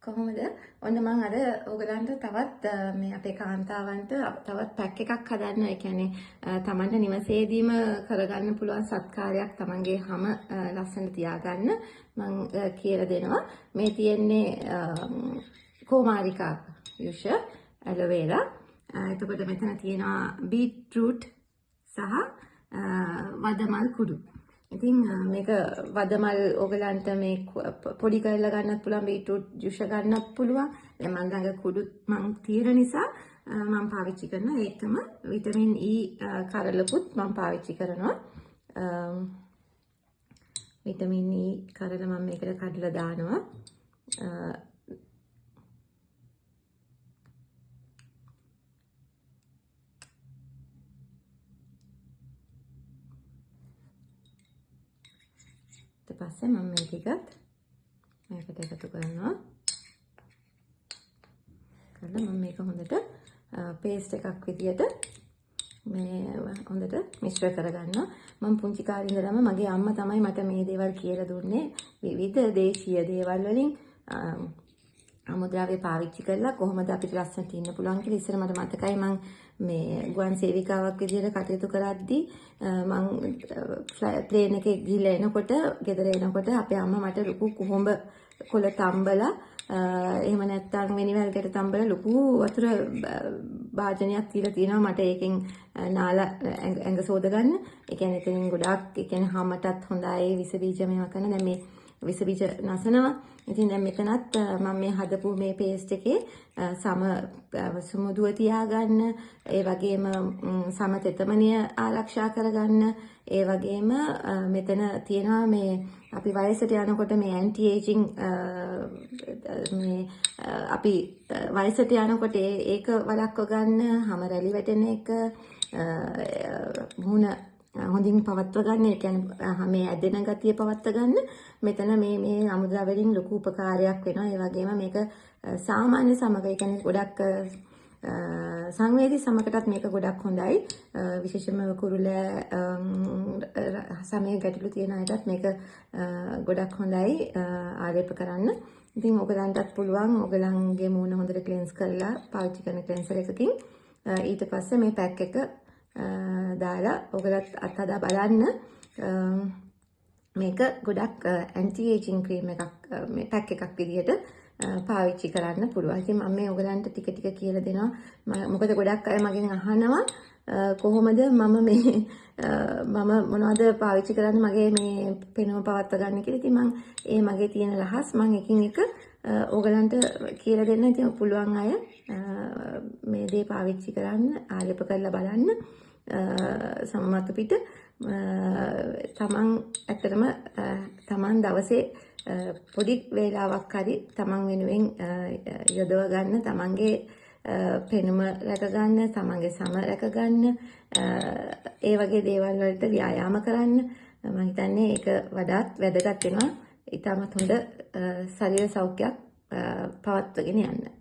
කොහොමද? ඔන්න මම අර ඔයගලන්ට තවත් මේ අපේ කාන්තාවන්ට තවත් පැක් එකක් හදන්න. ඒ කියන්නේ තමන්ට නිවසේදීම කරගන්න පුළුවන් සත්කාරයක් තමන්ගේ හැම ලස්සන තියාගන්න මම කියලා දෙනවා. මේ තියෙන්නේ කොමාරිකා යුෂ ඇලෝවෙරා. එතකොට මෙතන තියෙනවා බීට්රූට් සහ වදමල් කුඩු. ඉතින් මේක වදමල් ඔයගලන්ට මේ පොඩි කරලා ගන්නත් පුළුවන්, බීට්‍රූට් ජුෂ ගන්නත් පුළුවන්. දැන් මම ළඟ කුඩුත් මම තියෙන නිසා මම පාවිච්චි කරනවා. ඒකම විටමින් E කරලකුත් මම පාවිච්චි කරනවා. විටමින් E කරල මම මේකට කඩලා දානවා. ඊට පස්සේ මම මේ ටිකත් මේකට එකතු කරනවා. කරලා මම මේක හොඳට පේස්ට් එකක් විදියට මේ හොඳට මිශ්‍ර කරගන්නවා. මම පුංචි කාලේ ඉඳලම මගේ අම්මා තමයි මට මේ දේවල් කියලා දුන්නේ. විවිධ දේශීය දේවල් වලින් අමුද්‍රව්‍ය පාවිච්චි කරලා කොහොමද අපිට ලස්සනට ඉන්න පුළුවන් කියලා. ඉස්සර මට මතකයි මම මේ ගුවන් සේවිකාවක් විදියට කටයුතු කරද්දී මම ප්ලේන් එකේ ගිහලා එනකොට ගෙදර එනකොට අපේ අම්මා මට ලොකු කුහුඹ කොළ තම්බලා එහෙම නැත්නම් මිනිවැල්කට තම්බලා ලොකු වතුර භාජනයක් තියලා තියෙනවා මට ඒකෙන් නාලා ඇඟ සෝද ගන්න. ඒ කියන්නේ එතනින් ගොඩාක් ඒ කියන්නේ හැමතත් හොඳයි විස බීජ මේවා කරන. දැන් මේ විස බීජ නැසනවා. ඉතින් දැන් මෙතනත් මම මේ හදපු මේ පේස්ට් එකේ සම සුමුදුව තියාගන්න, ඒ වගේම සම තෙතමනිය ආරක්ෂා කරගන්න, ඒ වගේම මෙතන තියෙනවා මේ අපි වයසට යනකොට මේ ඇන්ටි ඒජින් මේ අපි වයසට යනකොට ඒක වළක්ව ගන්න, හැම රැලි වැටෙන එක, මුහුණ හොඳින් පවත්ව ගන්න, ඒ කියන්නේ මේ ඇදෙන ගතිය පවත්ව ගන්න මෙතන මේ අමුද්‍රව්‍ය වලින් ලොකු උපකාරයක් වෙනවා. ඒ වගේම මේක සාමාන්‍ය සමග ඒ කියන්නේ ගොඩක් සංවේදී සමකටත් මේක ගොඩක් හොඳයි. විශේෂයෙන්ම කුරුල සමයේ ගැටලු තියෙන අයටත් මේක ගොඩක් හොඳයි ආලේප කරන්න. ඉතින් ඔයගලන්ටත් පුළුවන් ඔයගලන්ගේ මූණ හොඳට ක්ලෙන්ස් කරලා පාවිච්චි කරන ක්ලෙන්සර් එකකින් ඊට පස්සේ මේ පැක් එක දාලා ඔයගලත් අත්හදා බලන්න. මේක ගොඩක් ඇන්ටි ඒජින් ක්‍රීම් එකක් මේ පැක් එකක් විදිහට පාවිච්චි කරන්න පුළුවන්. ඉතින් මම මේ ඔයගලන්ට ටික ටික කියලා දෙනවා. මොකද ගොඩක් අය මගෙන් අහනවා කොහොමද මම මොනවද පාවිච්චි කරන්නේ මගේ මේ පෙනුම පවත්වා ගන්න කියලා. ඉතින් මම මගේ තියෙන රහස් මම එකින් එක ඔයගලන්ට කියලා දෙන්න. ඉතින් පුළුවන් අය මේ දේ පාවිච්චි කරන්න, ආලේප කරලා බලන්න. සමමත පිට තමන් ඇත්තටම තමන් දවසේ පොඩි වේලාවක් හරි තමන් වෙනුවෙන් යොදව ගන්න, තමන්ගේ පෙනුම රැක ගන්න, තමන්ගේ සම රැක ගන්න, ඒ වගේ දේවල් වලට ව්‍යායාම කරන්න. මම හිතන්නේ ඒක වඩාත් වැදගත් වෙනවා. ඊටමත් හොඳ ශරීර සෞඛ්‍යයක් පවත්වාගෙන යන්න.